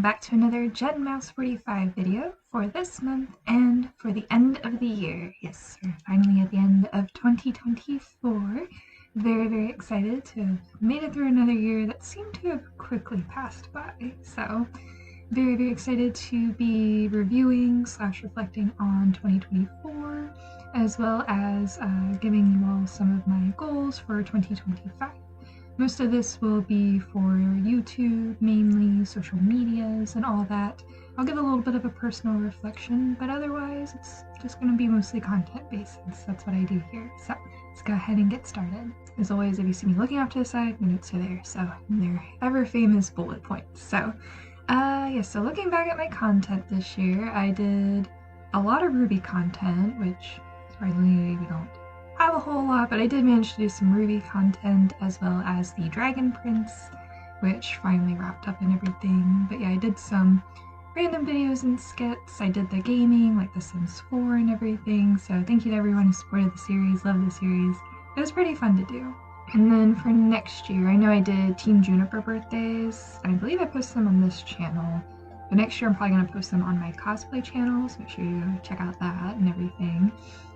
back to another Jenmouse45 video for this month and for the end of the year. Yes, we're finally at the end of 2024. Very, very excited to have made it through another year that seemed to have quickly passed by. So, very, very excited to be reviewing / reflecting on 2024, as well as giving you all some of my goals for 2025. Most of this will be for YouTube, mainly social medias and all that. I'll give a little bit of a personal reflection, but otherwise it's just going to be mostly content based since that's what I do here. So let's go ahead and get started. As always, if you see me looking off to the side, my notes are there, so they're ever famous bullet points. So so looking back at my content this year, I did a lot of Ruby content, which surprisingly we don't have a whole lot, but I did manage to do some Ruby content as well as the Dragon Prince, which finally wrapped up and everything. But yeah, I did some random videos and skits. I did the gaming, like The Sims 4 and everything. So thank you to everyone who supported the series, loved the series. It was pretty fun to do. And then for next year, I know I did Team Juniper birthdays, and I believe I posted them on this channel. But next year I'm probably going to post them on my cosplay channel, so make sure you check out that and everything.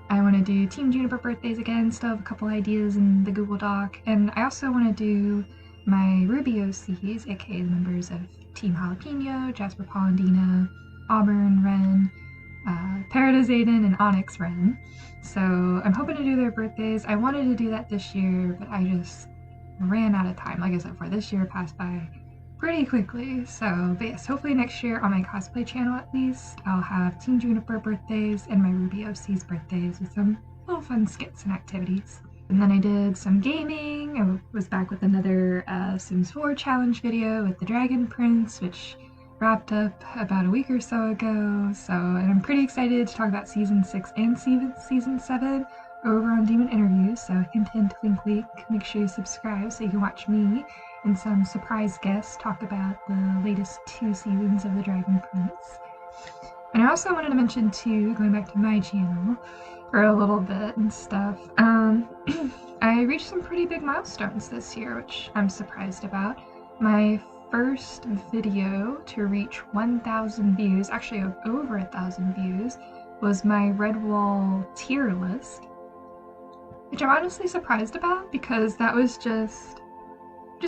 I want to do Team Juniper birthdays again, still have a couple ideas in the Google Doc, and I also want to do my Ruby OCs, aka the members of Team Jalapeno, Jasper Polendina, Auburn Wren, Paradise-Aiden, and Onyx Wren. So I'm hoping to do their birthdays. I wanted to do that this year, but I just ran out of time. Like I said, for this year passed by pretty quickly. So, but yes, hopefully next year on my cosplay channel at least, I'll have Team Juniper birthdays and my Ruby OC's birthdays with some little fun skits and activities. And then I did some gaming. I was back with another Sims 4 challenge video with the Dragon Prince, which wrapped up about a week or so ago. So, and I'm pretty excited to talk about Season 6 and Season 7 over on Demon Interviews. So hint, hint, wink, wink. Make sure you subscribe so you can watch me and some surprise guests talk about the latest 2 seasons of the Dragon Prince. And I also wanted to mention too, going back to my channel for a little bit and stuff, I reached some pretty big milestones this year, which I'm surprised about. My first video to reach 1,000 views, actually over 1,000 views, was my Redwall tier list, which I'm honestly surprised about because that was just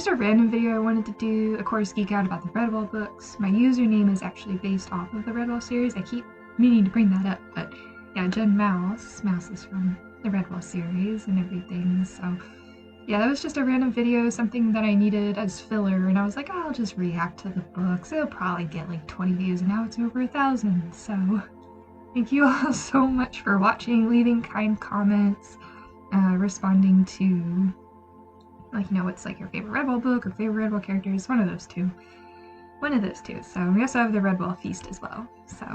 a random video I wanted to do, of course, geek out about the Redwall books. My username is actually based off of the Redwall series. I keep meaning to bring that up, but yeah, Jenmouse, Mouse is from the Redwall series and everything, so yeah, that was just a random video, something that I needed as filler, and I was like, oh, I'll just react to the books. It'll probably get like 20 views, and now it's over 1,000, so thank you all so much for watching, leaving kind comments, responding to, like, you know, what's like your favorite Redwall book or favorite Redwall characters, one of those two. So we also have the Redwall Feast as well, so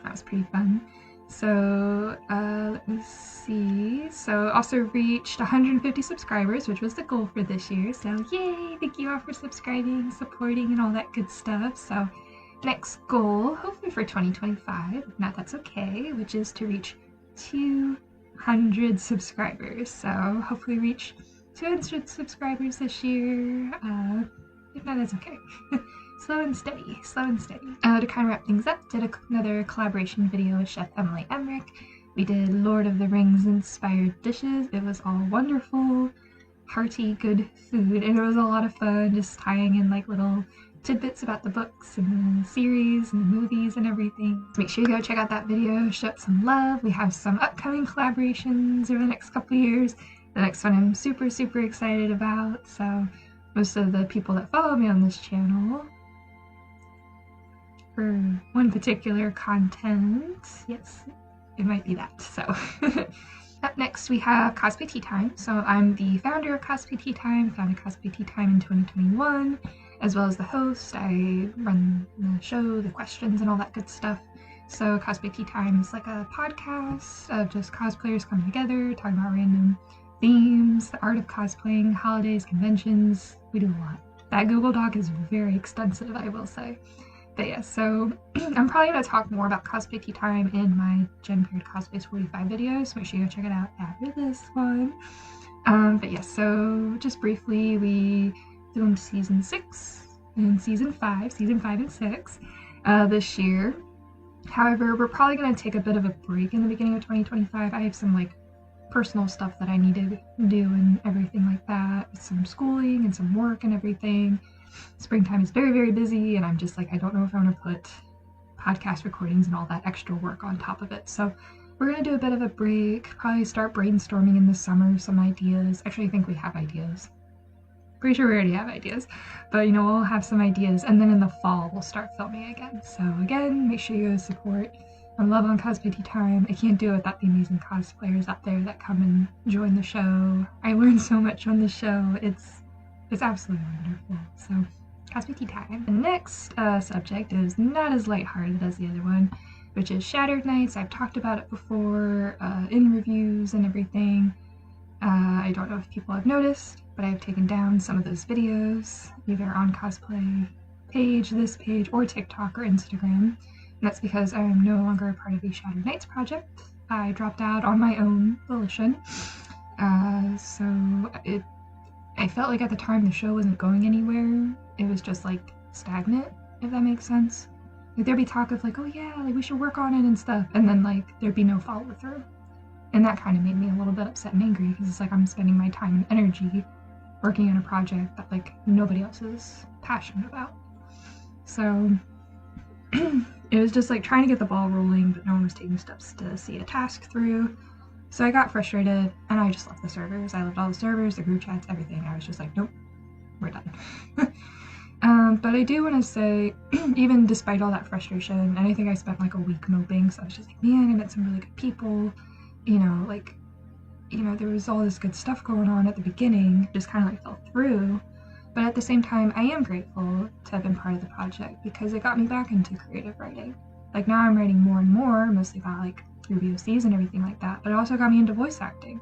that was pretty fun. So let me see, so also reached 150 subscribers, which was the goal for this year, so yay, thank you all for subscribing, supporting, and all that good stuff. So next goal, hopefully for 2025, if not that's okay, which is to reach 200 subscribers, so hopefully reach 200 subscribers this year, if not that's okay. Slow and steady. To kind of wrap things up, did another collaboration video with Chef Emily Emmerich. We did Lord of the Rings inspired dishes. It was all wonderful, hearty, good food, and it was a lot of fun just tying in like little tidbits about the books and the series and the movies and everything. So make sure you go check out that video, show it some love. We have some upcoming collaborations over the next couple years. The next one I'm super, super excited about. So most of the people that follow me on this channel for one particular content, yes, it might be that. So up next we have Cosplay Tea Time. So I'm the founder of Cosplay Tea Time, founded Cosplay Tea Time in 2021, as well as the host. I run the show, the questions, and all that good stuff. So Cosplay Tea Time is like a podcast of just cosplayers coming together, talking about random themes, the art of cosplaying, holidays, conventions. We do a lot. That Google Doc is very extensive, I will say. But yeah, so I'm probably going to talk more about Cosplay Tea Time in my Jenmouse45 videos, so make sure you go check it out after this one. But yeah, so just briefly, we filmed Season 6 in season 5 and 6 this year. However, we're probably going to take a bit of a break in the beginning of 2025. I have some like personal stuff that I need to do and everything like that, some schooling and some work and everything. Springtime is very, very busy, and I'm just like, I don't know if I want to put podcast recordings and all that extra work on top of it. So we're going to do a bit of a break, probably start brainstorming in the summer, some ideas. Actually, I think we have ideas. Pretty sure we already have ideas, but you know, we'll have some ideas, and then in the fall we'll start filming again. So again, make sure you guys support and love on Cosplay Tea Time. I can't do it without the amazing cosplayers out there that come and join the show. I learned so much on the show. It's absolutely wonderful. So Cosplay Tea Time. The next subject is not as lighthearted as the other one, which is Shattered Nights. I've talked about it before in reviews and everything. I don't know if people have noticed, but I've taken down some of those videos, either on cosplay page, this page, or TikTok or Instagram. And that's because I am no longer a part of the Shattered Nights project. I dropped out on my own volition. I felt like at the time the show wasn't going anywhere. It was just like stagnant, if that makes sense. Like there'd be talk of like, oh yeah, like we should work on it and stuff, and then like there'd be no follow through. And that kind of made me a little bit upset and angry, because it's like I'm spending my time and energy working on a project that like nobody else is passionate about. So it was just like trying to get the ball rolling, but no one was taking steps to see a task through. So I got frustrated and I just left the servers. I left all the servers, the group chats, everything. I was just like, nope, we're done. But I do want to say, even despite all that frustration, and I think I spent like a week moping, so I was just like, man, I met some really good people. There was all this good stuff going on at the beginning, just kind of like fell through. But at the same time, I am grateful to have been part of the project, because it got me back into creative writing. Like now I'm writing more and more, mostly about like through VOCs and everything like that, but it also got me into voice acting.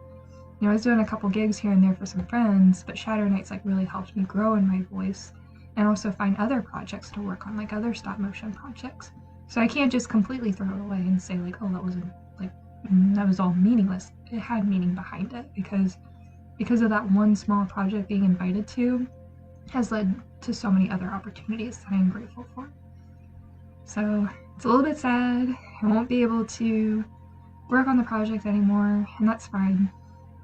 I was doing a couple gigs here and there for some friends, but Shattered Nights like really helped me grow in my voice and also find other projects to work on, like other stop motion projects. So I can't just completely throw it away and say like, oh, that was all meaningless. It had meaning behind it, because of that one small project being invited to has led to so many other opportunities that I am grateful for. So it's a little bit sad. I won't be able to work on the project anymore, and that's fine.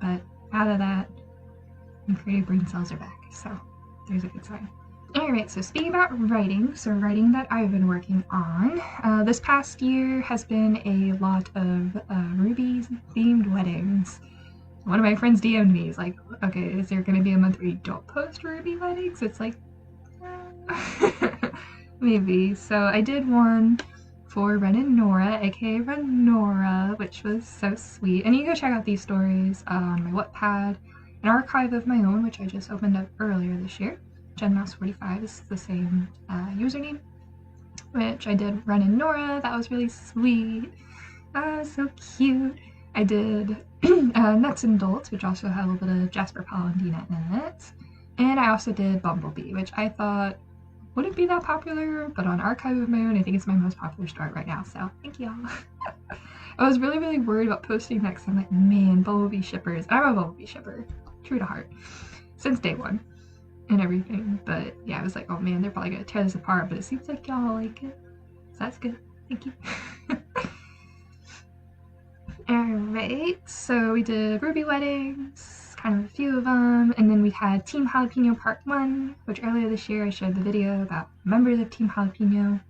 But out of that, my creative brain cells are back, so there's a good sign. Alright, so speaking about writing, writing that I've been working on, this past year has been a lot of Ruby-themed weddings. One of my friends DM'd me, he's like, okay, is there going to be a month where you don't post Ruby weddings? It's like, maybe. So I did one for Ren and Nora, aka Renora, which was so sweet. And you can go check out these stories on my Wattpad, an archive of my own, which I just opened up earlier this year. Jenmouse45 is the same username, which I did Ren and Nora. That was really sweet. So cute. I did Nuts and Dolts, which also had a little bit of Jasper Palandina in it. And I also did Bumblebee, which I thought wouldn't be that popular, but on Archive of my own, I think it's my most popular story right now, so thank y'all. I was really, really worried about posting that, because I'm like, man, Bumblebee shippers. I'm a Bumblebee shipper, true to heart, since day one and everything. But yeah, I was like, oh man, they're probably gonna tear this apart, but it seems like y'all like it, so that's good. Thank you. Alright, so we did Ruby weddings, kind of a few of them, and then we had Team Jalapeno Part 1, which earlier this year I showed the video about members of Team Jalapeno.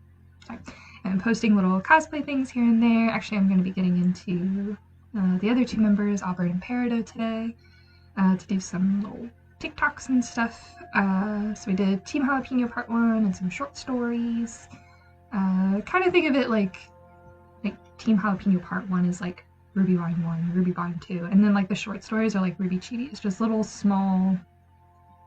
Sorry. I'm posting little cosplay things here and there. Actually, I'm going to be getting into the other two members, Albert and Peridot, today, to do some little TikToks and stuff. So we did Team Jalapeno Part 1 and some short stories. Kind of think of it like Team Jalapeno Part 1 is like Ruby Vine 1, Ruby Vine 2, and then like the short stories are like Ruby Chibis, just little small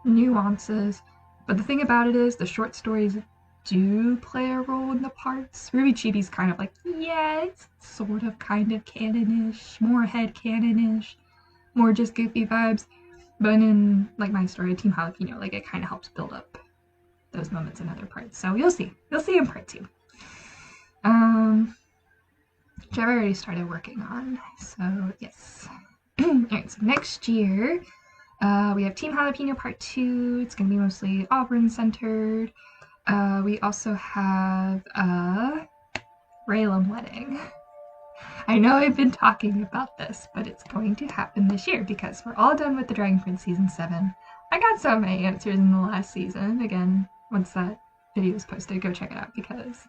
nuances. But the thing about it is the short stories do play a role in the parts. Ruby Chibi's kind of like, yeah, it's sort of kind of canon-ish, more headcanon-ish, more just goofy vibes. But in like my story, Team Jalapeno, like it kind of helps build up those moments in other parts. So you'll see in part 2. Which I've already started working on, so yes. Alright, so next year, we have Team Jalapeno Part 2. It's going to be mostly Auburn-centered. We also have a Raylan wedding. I know I've been talking about this, but it's going to happen this year because we're all done with the Dragon Prince Season 7. I got some of my answers in the last season. Again, once that video is posted, go check it out because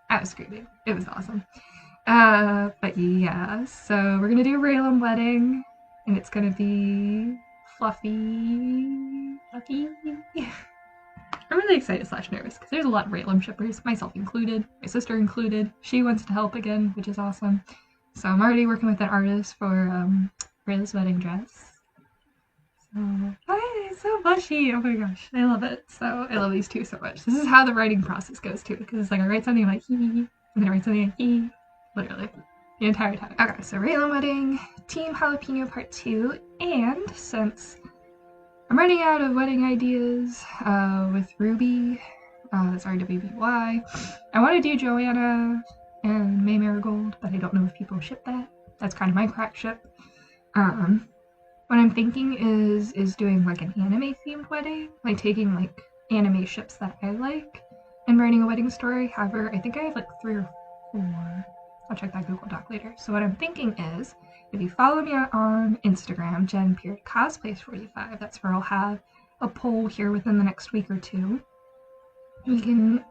I was screaming. It was awesome. But yeah, so we're gonna do a Raylan wedding, and it's gonna be fluffy. I'm really excited / nervous because there's a lot of Raylan shippers, myself included, my sister included. She wants to help again, which is awesome. So I'm already working with an artist for Raylan's wedding dress. So, it's so mushy. Oh my gosh, I love it. So I love these two so much. This is how the writing process goes too, because it's like I write something like hee, and then I write something like hee, literally the entire time. Okay, so Raylan wedding, Team Jalapeno Part 2, and since I'm running out of wedding ideas with Ruby, that's RWBY, I want to do Joanna and May Marigold, but I don't know if people ship that. That's kind of my crack ship. What I'm thinking is doing like an anime themed wedding, like taking like anime ships that I like and writing a wedding story. However, I think I have like 3 or 4. I'll check that Google Doc later. So what I'm thinking is, if you follow me on Instagram, Jenmouse45, that's where I'll have a poll here within the next week or 2. You can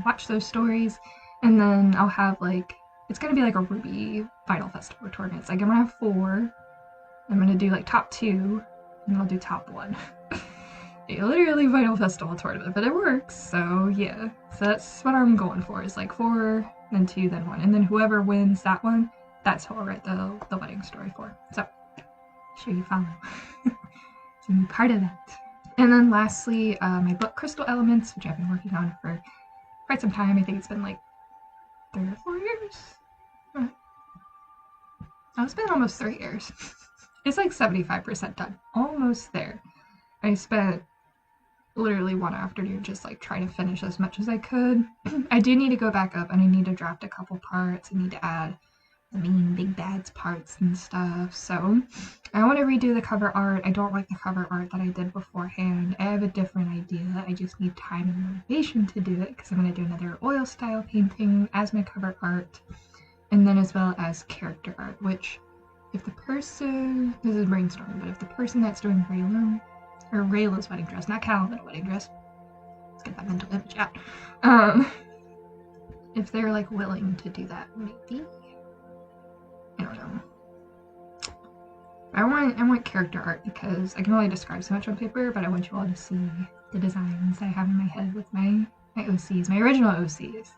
watch those stories, and then I'll have like, it's gonna be like a Ruby Final Festival tournament. It's like I'm gonna have 4. I'm gonna do like top 2, and I'll do top 1. A literally Final Festival tournament, but it works, so yeah. So that's what I'm going for, is like 4, then 2, then 1. And then whoever wins that one, that's who I'll write the wedding story for. So, sure you follow. So be part of that. And then lastly, my book Crystal Elements, which I've been working on for quite some time. I think it's been like 3 or 4 years. Oh, it's been almost 3 years. It's like 75% done. Almost there. I spent literally one afternoon just like trying to finish as much as I could. I do need to go back up and I need to draft a couple parts. I need to add the main big bad's parts and stuff. So I want to redo the cover art. I don't like the cover art that I did beforehand. I have a different idea. I just need time and motivation to do it because I'm going to do another oil style painting as my cover art, and then as well as character art, which if the person, this is brainstorming, but if the person that's doing Rayla's wedding dress, not Calvin's wedding dress, let's get that mental image out, if they're like willing to do that, maybe, I don't know. I want character art because I can only describe so much on paper, but I want you all to see the designs I have in my head with my OCs, my original OCs.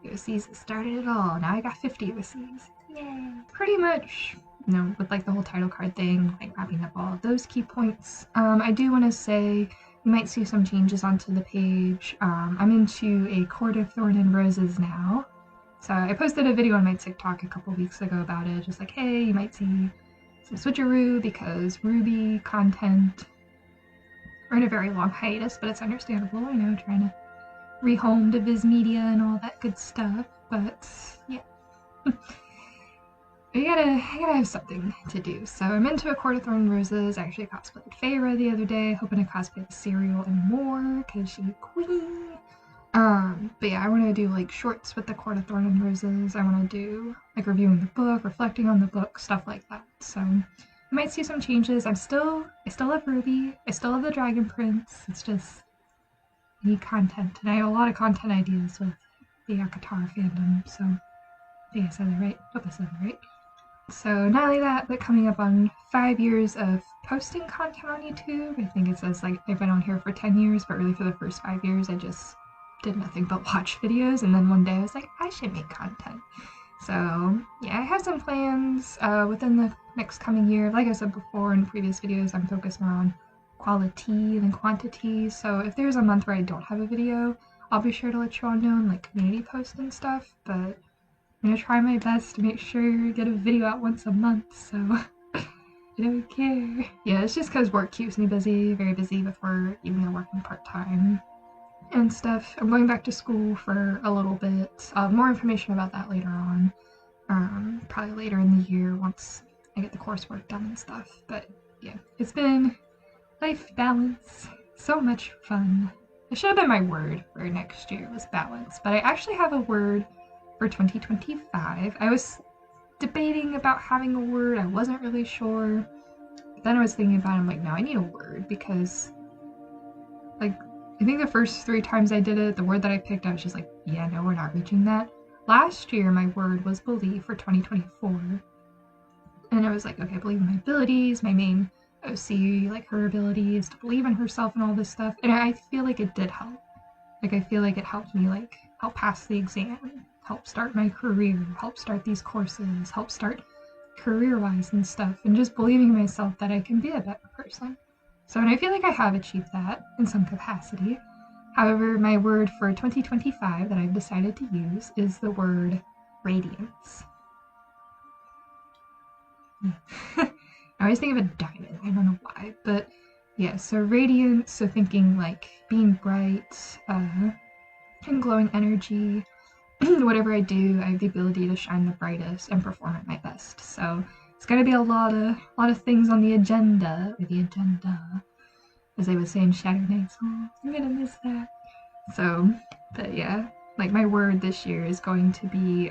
The OCs that started it all. Now I got 50 OCs. Yay! Pretty much, with like the whole title card thing, like wrapping up all of those key points. I do want to say you might see some changes onto the page. I'm into a Court of Thorn and Roses now. So I posted a video on my TikTok a couple weeks ago about it, just like, hey, you might see some switcheroo because Ruby content, we're in a very long hiatus, but it's understandable, trying to rehome to Viz Media and all that good stuff, but yeah. I gotta have something to do. So I'm into a Court of Thorn and Roses. I actually cosplayed Feyre the other day, hoping to cosplay the Serial and more, because she's queen. But yeah, I want to do like shorts with the Court of Thorn and Roses. I want to do like reviewing the book, reflecting on the book, stuff like that. So you might see some changes. I still love Ruby. I still love the Dragon Prince. It's just I need content, and I have a lot of content ideas with the Akatar fandom. So I think I said that right. Hope I said that right. So not only that, but coming up on 5 years of posting content on YouTube. I think it says like I've been on here for 10 years, but really for the first 5 years I just did nothing but watch videos, and then one day I was like, I should make content. So yeah, I have some plans within the next coming year. Like I said before in previous videos, I'm focused more on quality than quantity. So if there's a month where I don't have a video, I'll be sure to let you all know in like community posts and stuff, but I'm gonna try my best to make sure I get a video out once a month, so I don't care. Yeah, it's just because work keeps me busy, very busy before even working part-time and stuff. I'm going back to school for a little bit. I'll have more information about that later on. Probably later in the year once I get the coursework done and stuff. But yeah, it's been life balance. So much fun. it should have been my word for next year was balance, but I actually have a word for 2025. I was debating about having a word. I wasn't really sure. But then I was thinking about it, I'm like, no, I need a word because, like, I think the first 3 times I did it, the word that I picked, I was just like, yeah, no, we're not reaching that. Last year, my word was believe for 2024. And I was like, okay, I believe in my abilities. My main OC, like, her ability is to believe in herself and all this stuff. And I feel like it did help. Like, I feel like it helped me, like, help pass the exam, help start my career, help start these courses, help start career-wise and stuff, and just believing in myself that I can be a better person. So, and I feel like I have achieved that in some capacity. However, my word for 2025 that I've decided to use is the word radiance. I always think of a diamond, I don't know why, but yeah, so radiance, so thinking like being bright, and glowing energy. Whatever I do, I have the ability to shine the brightest and perform at my best. So it's gonna be a lot of things on the agenda, as I would say in Shadow Knights. Oh, I'm gonna miss that. So, but yeah, like my word this year is going to be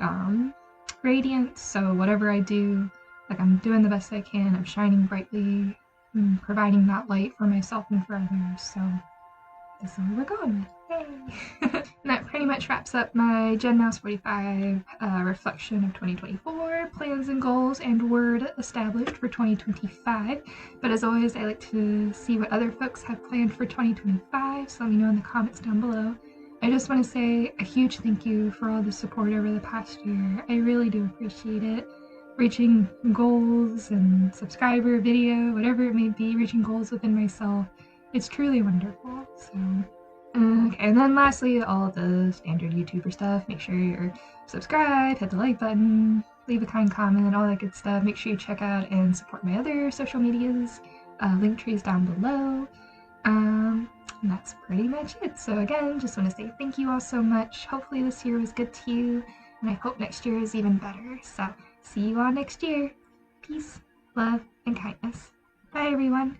radiance. So whatever I do, like I'm doing the best I can. I'm shining brightly, providing that light for myself and for others. So that's where we're going with. Yay! That pretty much wraps up my Jenmouse45 reflection of 2024, plans and goals, and word established for 2025. But as always, I like to see what other folks have planned for 2025, so let me know in the comments down below. I just want to say a huge thank you for all the support over the past year. I really do appreciate it. Reaching goals and subscriber, video, whatever it may be, reaching goals within myself, it's truly wonderful. So. Okay, and then lastly, all the standard YouTuber stuff. Make sure you're subscribed, hit the like button, leave a kind comment, all that good stuff. Make sure you check out and support my other social medias. Link trees down below. And that's pretty much it. So again, just want to say thank you all so much. Hopefully this year was good to you, and I hope next year is even better. So see you all next year. Peace, love, and kindness. Bye everyone.